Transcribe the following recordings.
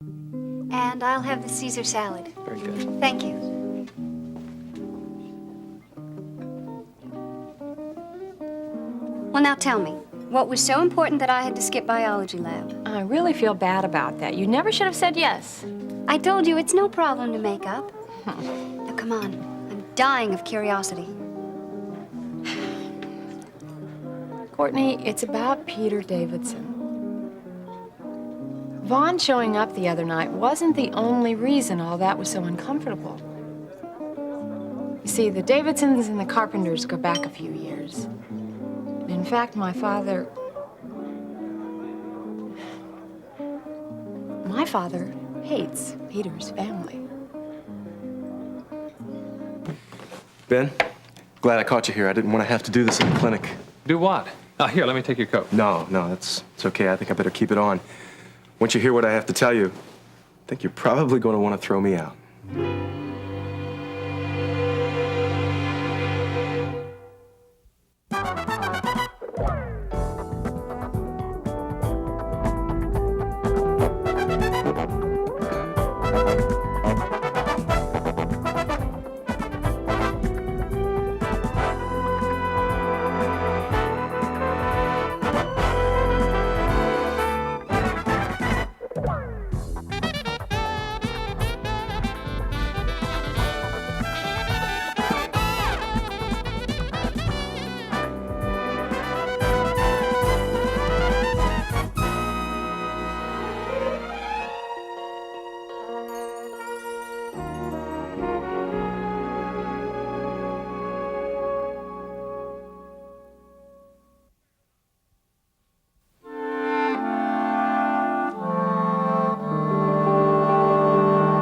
And I'll have the Caesar salad. Very good. Thank you. Well, now tell me, what was so important that I had to skip biology lab? I really feel bad about that. You never should have said yes. I told you it's no problem to make up. Now, come on. I'm dying of curiosity. Courtney, it's about Peter Davidson. Vaughn showing up the other night wasn't the only reason all that was so uncomfortable. You see, the Davidsons and the Carpenters go back a few years. In fact, my father hates Peter's family. Ben, glad I caught you here. I didn't want to have to do this in the clinic. Do what? Here, let me take your coat. No, it's okay. I think I better keep it on. Once you hear what I have to tell you, I think you're probably going to want to throw me out.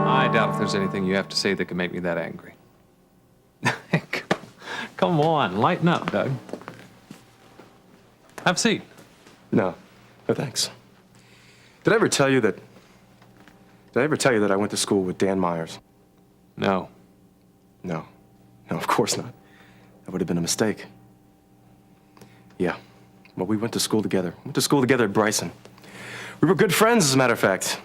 I doubt if there's anything you have to say that can make me that angry. Come on, lighten up, Doug. Have a seat. No, thanks. Did I ever tell you that I went to school with Dan Myers? No. No, of course not. That would have been a mistake. Yeah, well, we went to school together. Went to school together at Bryson. We were good friends, as a matter of fact.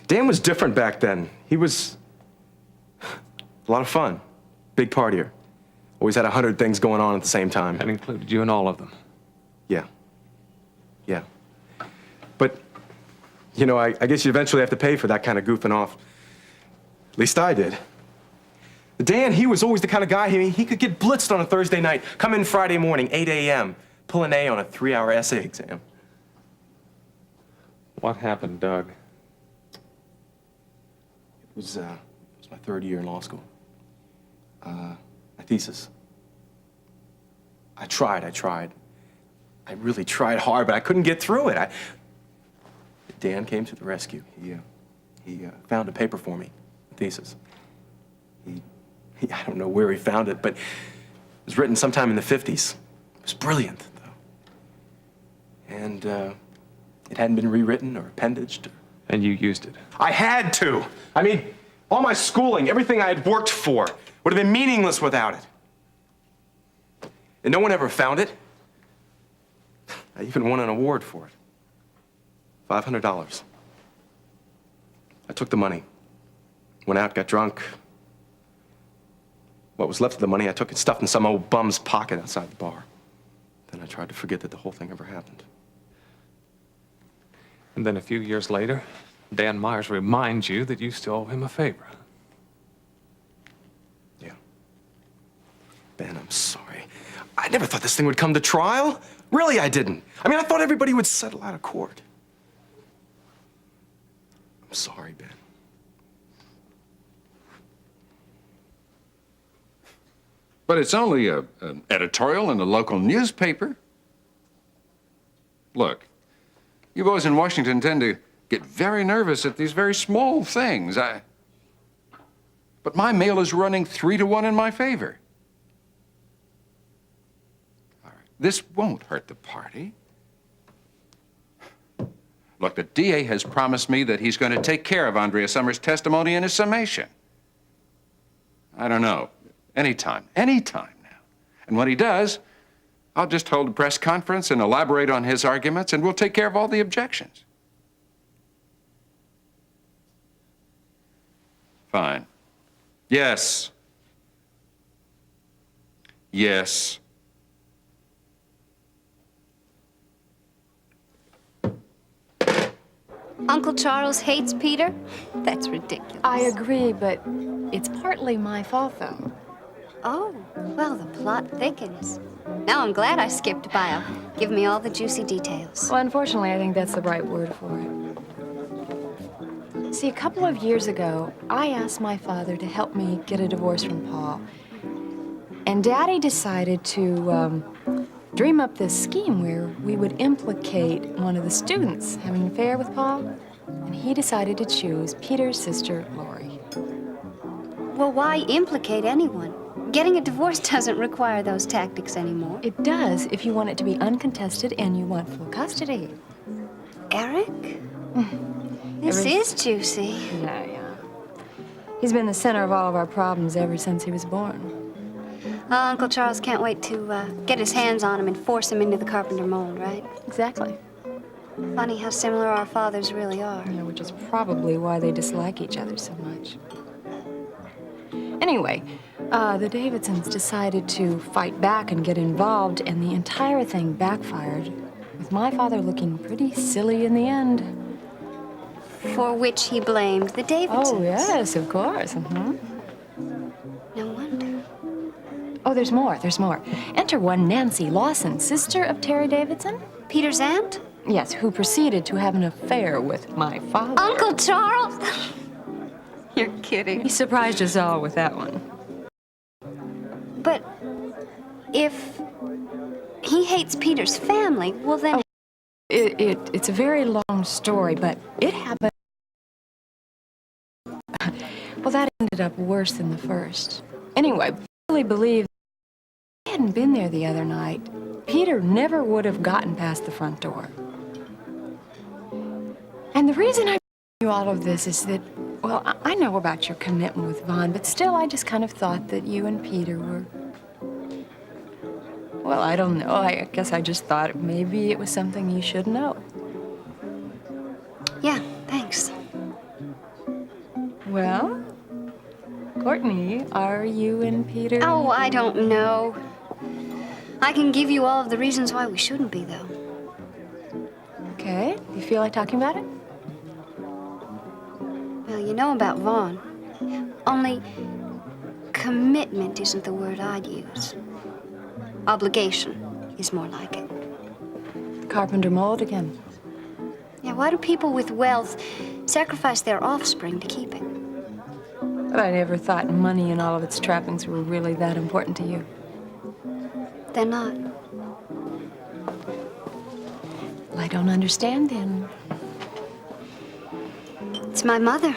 Dan was different back then. He was a lot of fun. Big partier. Always had 100 things going on at the same time. That included you in all of them. Yeah. But, you know, I guess you eventually have to pay for that kind of goofing off. At least I did. Dan, he was always the kind of guy, he could get blitzed on a Thursday night, come in Friday morning, 8 a.m., pull an A on a 3-hour essay exam. What happened, Doug? It was my third year in law school. My thesis. I tried. I really tried hard, but I couldn't get through it. Dan came to the rescue. He found a paper for me, a thesis. I don't know where he found it, but it was written sometime in the 50s. It was brilliant, though. And it hadn't been rewritten or appendaged. And you used it. I had to. I mean, all my schooling, everything I had worked for, would have been meaningless without it. And no one ever found it. I even won an award for it. $500. I took the money, went out, got drunk. What was left of the money, I took and stuffed in some old bum's pocket outside the bar. Then I tried to forget that the whole thing ever happened. And then a few years later, Dan Myers reminds you that you still owe him a favor. Yeah. Ben, I'm sorry. I never thought this thing would come to trial. Really, I didn't. I mean, I thought everybody would settle out of court. I'm sorry, Ben. But it's only an editorial in a local newspaper. Look, you boys in Washington tend to get very nervous at these very small things. But my mail is running 3-to-1 in my favor. All right, this won't hurt the party. Look, the DA has promised me that he's going to take care of Andrea Summers' testimony in his summation. I don't know. Anytime now. And when he does, I'll just hold a press conference and elaborate on his arguments, and we'll take care of all the objections. Fine. Yes. Yes. Uncle Charles hates Peter? That's ridiculous. I agree, but it's partly my fault, though. Oh, well, the plot thickens. Now I'm glad I skipped bio. Give me all the juicy details. Well, unfortunately, I think that's the right word for it. See, a couple of years ago, I asked my father to help me get a divorce from Paul. And Daddy decided to dream up this scheme where we would implicate one of the students having an affair with Paul. And he decided to choose Peter's sister, Lori. Well, why implicate anyone? Getting a divorce doesn't require those tactics anymore. It does if you want it to be uncontested and you want full custody. Eric? This is juicy. Yeah. He's been the center of all of our problems ever since he was born. Uncle Charles can't wait to get his hands on him and force him into the carpenter mold, right? Exactly. Funny how similar our fathers really are. Yeah, which is probably why they dislike each other so much. Anyway, the Davidsons decided to fight back and get involved, and the entire thing backfired, with my father looking pretty silly in the end. For which he blamed the Davidsons. Oh, yes, of course. No wonder. Oh, there's more. Enter one Nancy Lawson, sister of Terry Davidson. Peter's aunt? Yes, who proceeded to have an affair with my father. Uncle Charles? You're kidding. He surprised us all with that one. But if he hates Peter's family, well then... It's a very long story, but it happened... Well, that ended up worse than the first. Anyway, I really believe if I hadn't been there the other night, Peter never would have gotten past the front door. And the reason I you all of this is that, well, I know about your commitment with Vaughn, but still I just kind of thought that you and Peter were... Well, I don't know. I guess I just thought maybe it was something you should know. Yeah, thanks. Well, Courtney, are you and Peter... Oh, I don't know. I can give you all of the reasons why we shouldn't be, though. Okay. Do you feel like talking about it? Well, you know about Vaughn. Only commitment isn't the word I'd use. Obligation is more like it. Carpenter mold again. Yeah, why do people with wealth sacrifice their offspring to keep it? But I never thought money and all of its trappings were really that important to you. They're not. Well, I don't understand then. It's my mother.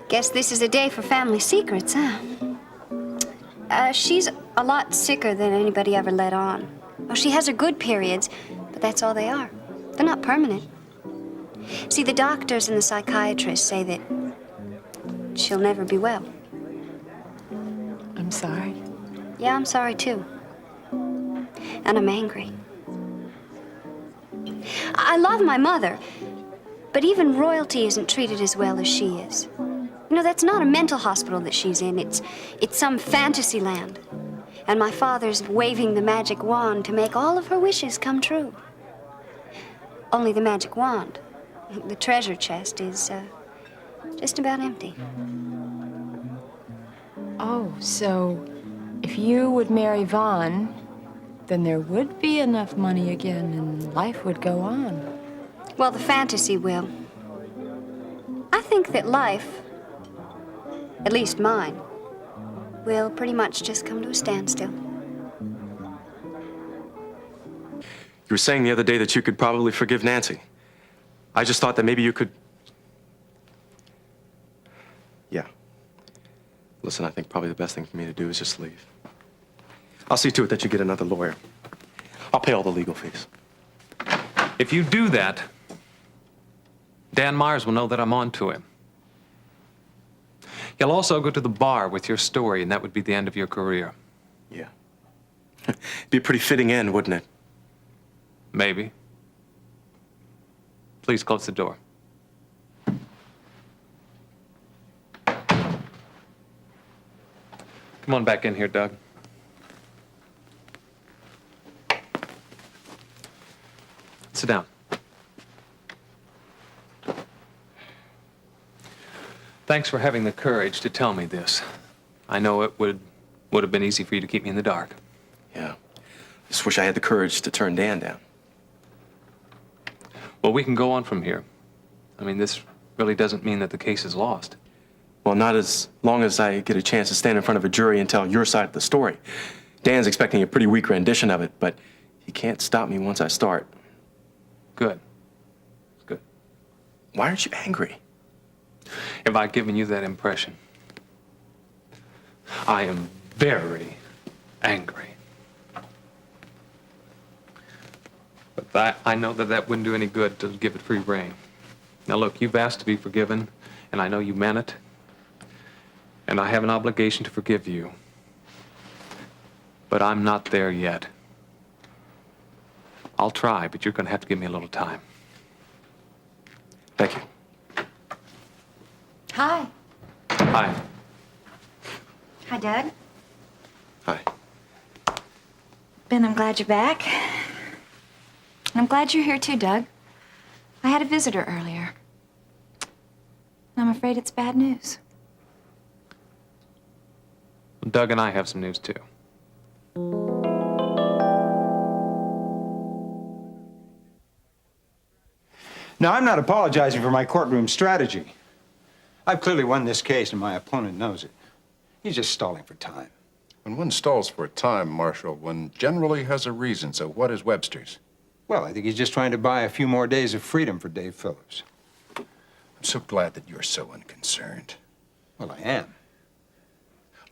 Guess this is a day for family secrets, huh? She's a lot sicker than anybody ever let on. Oh, she has her good periods, but that's all they are. They're not permanent. See, the doctors and the psychiatrists say that she'll never be well. I'm sorry. Yeah, I'm sorry, too. And I'm angry. I love my mother, but even royalty isn't treated as well as she is. You know, that's not a mental hospital that she's in. It's some fantasy land. And my father's waving the magic wand to make all of her wishes come true. Only the magic wand, the treasure chest, is just about empty. Oh, so if you would marry Vaughn, then there would be enough money again and life would go on. Well, the fantasy will. I think that life, at least mine, will pretty much just come to a standstill. You were saying the other day that you could probably forgive Nancy. I just thought that maybe you could... Yeah. Listen, I think probably the best thing for me to do is just leave. I'll see to it that you get another lawyer. I'll pay all the legal fees. If you do that, Dan Myers will know that I'm on to him. He'll also go to the bar with your story, and that would be the end of your career. Yeah. Be a pretty fitting end, wouldn't it? Maybe. Please close the door. Come on back in here, Doug. Sit down. Thanks for having the courage to tell me this. I know it would have been easy for you to keep me in the dark. Yeah. Just wish I had the courage to turn Dan down. Well, we can go on from here. I mean, this really doesn't mean that the case is lost. Well, not as long as I get a chance to stand in front of a jury and tell your side of the story. Dan's expecting a pretty weak rendition of it, but he can't stop me once I start. Good. Good. Why aren't you angry? Have I given you that impression? I am very angry. But I know that wouldn't do any good to give it free rein. Now look, you've asked to be forgiven, and I know you meant it. And I have an obligation to forgive you. But I'm not there yet. I'll try, but you're going to have to give me a little time. Thank you. Hi. Hi. Hi, Doug. Hi. Ben, I'm glad you're back. And I'm glad you're here too, Doug. I had a visitor earlier. I'm afraid it's bad news. Doug and I have some news, too. Now, I'm not apologizing for my courtroom strategy. I've clearly won this case, and my opponent knows it. He's just stalling for time. When one stalls for time, Marshal, one generally has a reason. So what is Webster's? Well, I think he's just trying to buy a few more days of freedom for Dave Phillips. I'm so glad that you're so unconcerned. Well, I am.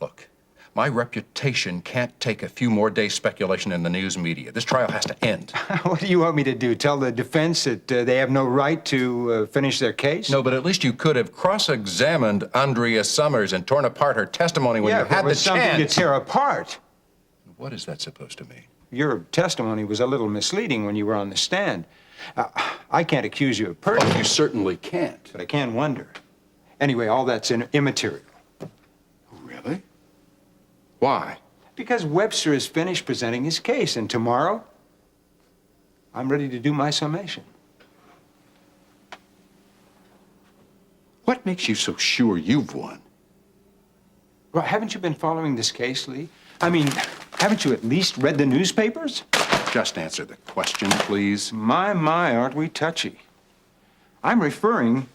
Look, my reputation can't take a few more days' speculation in the news media. This trial has to end. What do you want me to do? Tell the defense that they have no right to finish their case? No, but at least you could have cross-examined Andrea Summers and torn apart her testimony when you had the something to chance. tear apart. What is that supposed to mean? Your testimony was a little misleading when you were on the stand. I can't accuse you of perjury. Oh, you certainly can't. But I can wonder. Anyway, all that's immaterial. Really? Why? Because Webster is finished presenting his case, and tomorrow, I'm ready to do my summation. What makes you so sure you've won? Well, haven't you been following this case, Lee? I mean, haven't you at least read the newspapers? Just answer the question, please. My, aren't we touchy? I'm referring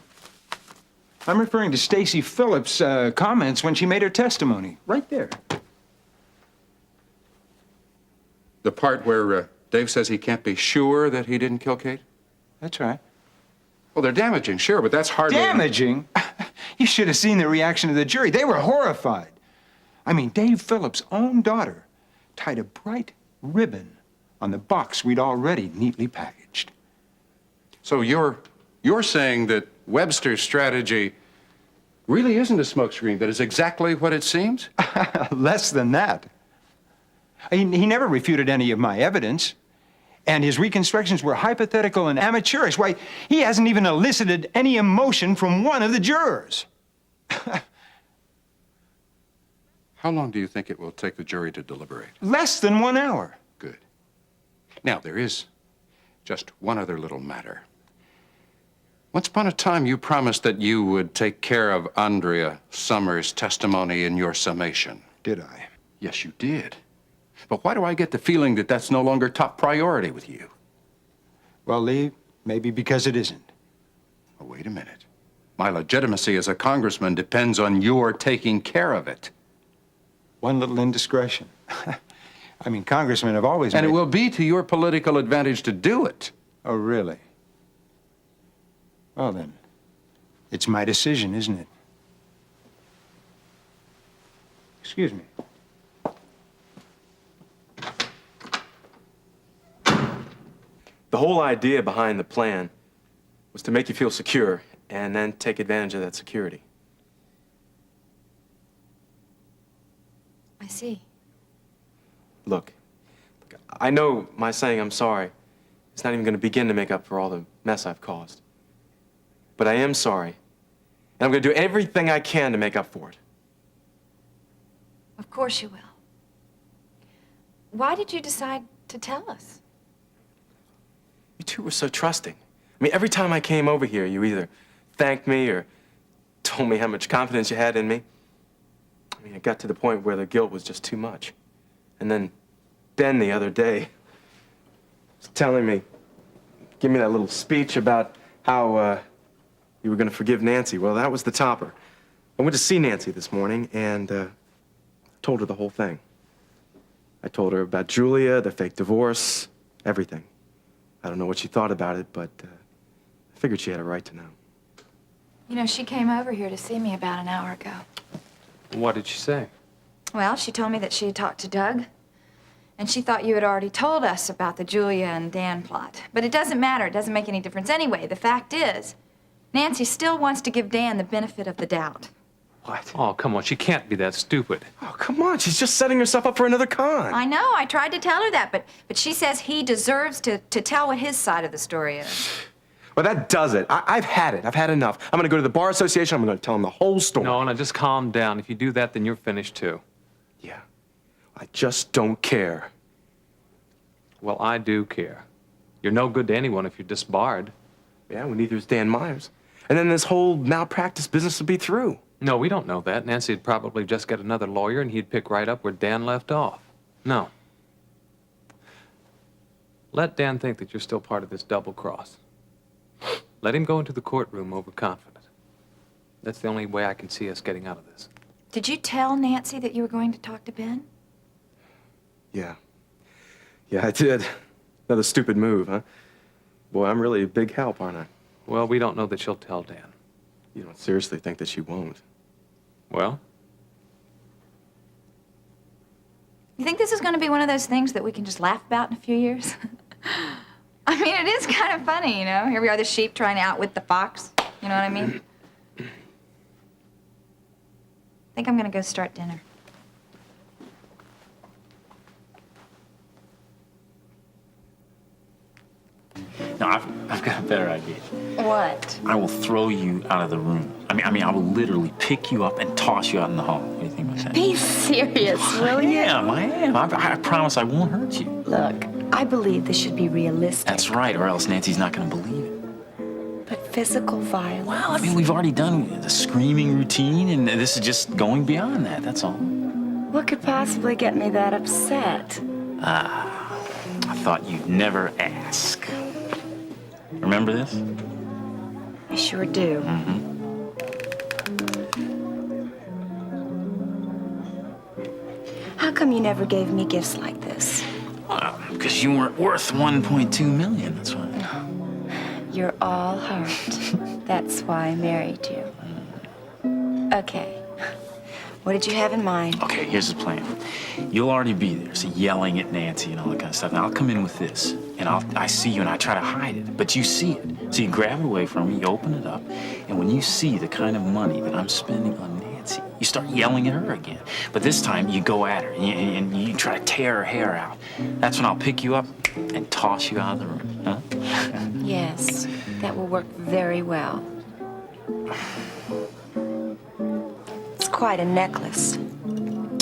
to Stacy Phillips' comments when she made her testimony. Right there. The part where Dave says he can't be sure that he didn't kill Kate? That's right. Well, they're damaging, sure, but that's hardly... Damaging? You should have seen the reaction of the jury. They were horrified. I mean, Dave Phillips' own daughter tied a bright ribbon on the box we'd already neatly packaged. So you're saying that Webster's strategy really isn't a smokescreen, but is exactly what it seems? Less than that. He never refuted any of my evidence, and his reconstructions were hypothetical and amateurish. Why, he hasn't even elicited any emotion from one of the jurors. How long do you think it will take the jury to deliberate? Less than 1 hour. Good. Now, there is just one other little matter. Once upon a time, you promised that you would take care of Andrea Summers' testimony in your summation. Did I? Yes, you did. But why do I get the feeling that that's no longer top priority with you? Well, Lee, maybe because it isn't. Oh, wait a minute. My legitimacy as a congressman depends on your taking care of it. One little indiscretion. I mean, congressmen have always And made... it will be to your political advantage to do it. Oh, really? Well, then, it's my decision, isn't it? Excuse me. The whole idea behind the plan was to make you feel secure and then take advantage of that security. I see. Look, I know my saying I'm sorry is not even going to begin to make up for all the mess I've caused. but I am sorry. And I'm going to do everything I can to make up for it. Of course you will. Why did you decide to tell us? You two were so trusting. I mean, every time I came over here, you either thanked me or told me how much confidence you had in me. I mean, it got to the point where the guilt was just too much. And then Ben the other day was telling me, give me that little speech about how you were going to forgive Nancy. Well, that was the topper. I went to see Nancy this morning and told her the whole thing. I told her about Julia, the fake divorce, everything. I don't know what she thought about it, but I figured she had a right to know. You know, she came over here to see me about an hour ago. What did she say? Well, she told me that she had talked to Doug, and she thought you had already told us about the Julia and Dan plot. But it doesn't matter. It doesn't make any difference anyway. The fact is, Nancy still wants to give Dan the benefit of the doubt. What? Oh, come on. She can't be that stupid. Oh, come on. She's just setting herself up for another con. I know. I tried to tell her that, but she says he deserves to tell what his side of the story is. Well, that does it. I've had it. I've had enough. I'm going to go to the Bar Association. I'm going to tell them the whole story. No, no, just calm down. If you do that, then you're finished, too. Yeah. I just don't care. Well, I do care. You're no good to anyone if you're disbarred. Yeah, well, neither is Dan Myers. And then this whole malpractice business will be through. No, we don't know that. Nancy'd probably just get another lawyer, and he'd pick right up where Dan left off. No. Let Dan think that you're still part of this double cross. Let him go into the courtroom overconfident. That's the only way I can see us getting out of this. Did you tell Nancy that you were going to talk to Ben? Yeah. Yeah, I did. Another stupid move, huh? Boy, I'm really a big help, aren't I? Well, we don't know that she'll tell Dan. You don't seriously think that she won't? Well? You think this is going to be one of those things that we can just laugh about in a few years? I mean, it is kind of funny, you know? Here we are, the sheep trying to outwit the fox. You know what I mean? I think I'm going to go start dinner. No, I've got a better idea. What? I will throw you out of the room. I mean, I will literally pick you up and toss you out in the hall. What do you think about that? Be serious, will you? I am. I promise I won't hurt you. Look, I believe this should be realistic. That's right, or else Nancy's not going to believe it. But physical violence. Well, I mean, we've already done the screaming routine, and this is just going beyond that. That's all. What could possibly get me that upset? I thought you'd never ask. Remember this? I sure do. How come you never gave me gifts like this? Well, because you weren't worth 1.2 million, that's why. You're all heart. That's why I married you. Okay. What did you have in mind? Okay, here's the plan. You'll already be there, so yelling at Nancy and all that kind of stuff. Now, I'll come in with this, and I see you, and I try to hide it, but you see it. So you grab it away from me, you open it up, and when you see the kind of money that I'm spending on Nancy, you start yelling at her again. But this time, you go at her, and you try to tear her hair out. That's when I'll pick you up and toss you out of the room, huh? Yes, that will work very well. It's quite a necklace.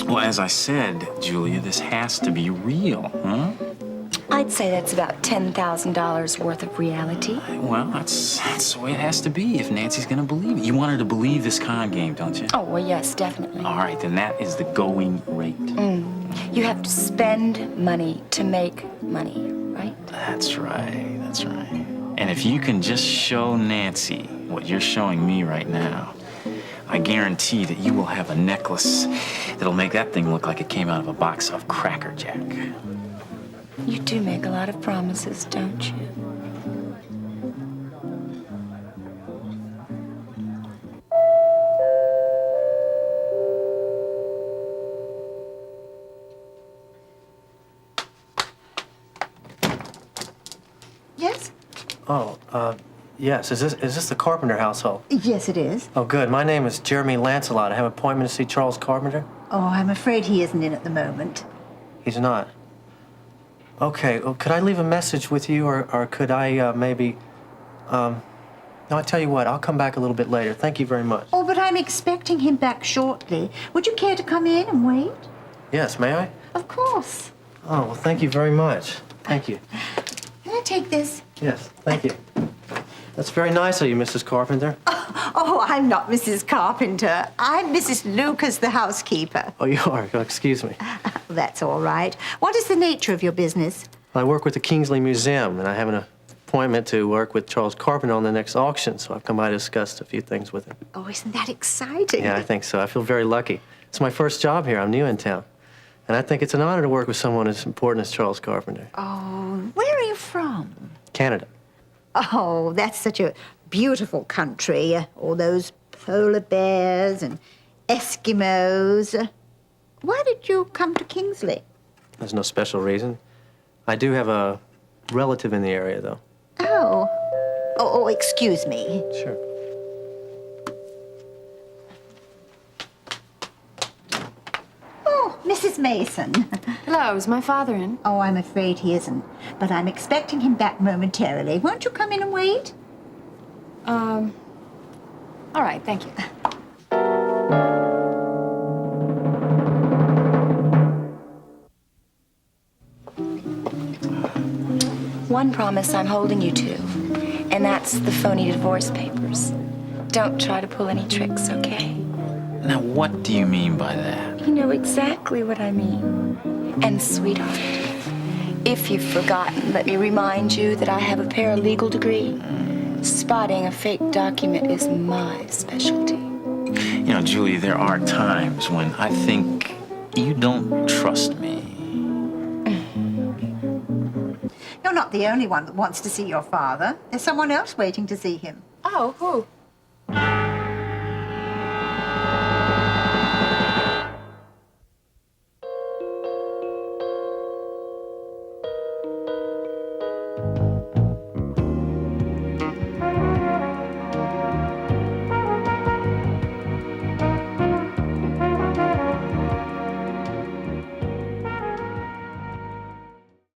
Well, as I said, Julia, this has to be real, huh? I'd say that's about $10,000 worth of reality. Well, that's the way it has to be if Nancy's gonna believe it. You want her to believe this con game, don't you? Oh, well, yes, definitely. All right, then that is the going rate. You have to spend money to make money, right? That's right, that's right. And if you can just show Nancy what you're showing me right now, I guarantee that you will have a necklace that'll make that thing look like it came out of a box of Cracker Jack. You do make a lot of promises, don't you? Yes? Oh, yes. Is this the Carpenter household? Yes, it is. Oh, good. My name is Jeremy Lancelot. I have an appointment to see Charles Carpenter. Oh, I'm afraid he isn't in at the moment. He's not. Okay. Well, could I leave a message with you, or could I maybe No, I tell you what, I'll come back a little bit later. Thank you very much. Oh, but I'm expecting him back shortly. Would you care to come in and wait? Yes, may I? Of course. Oh, well, thank you very much. Thank you. Can I take this? Yes, thank you. That's very nice of you, Mrs. Carpenter. Oh, I'm not Mrs. Carpenter. I'm Mrs. Lucas, the housekeeper. Oh, you are? Oh, excuse me. That's all right. What is the nature of your business? I work with the Kingsley Museum, and I have an appointment to work with Charles Carpenter on the next auction, so I've come by to discuss a few things with him. Oh, isn't that exciting? Yeah, I think so. I feel very lucky. It's my first job here. I'm new in town. And I think it's an honor to work with someone as important as Charles Carpenter. Oh, where are you from? Canada. Oh, that's such a beautiful country. All those polar bears and Eskimos. Why did you come to Kingsley? There's no special reason. I do have a relative in the area, though. Oh, excuse me. Sure. Oh, Mrs. Mason. Hello, is my father in? Oh, I'm afraid he isn't. But I'm expecting him back momentarily. Won't you come in and wait? All right, thank you. One promise I'm holding you to, and that's the phony divorce papers. Don't try to pull any tricks, okay? Now, what do you mean by that? You know exactly what I mean. And, sweetheart, if you've forgotten, let me remind you that I have a paralegal degree. Spotting a fake document is my specialty. You know, Julie, there are times when I think you don't trust me. You're not the only one that wants to see your father. There's someone else waiting to see him. Oh, who?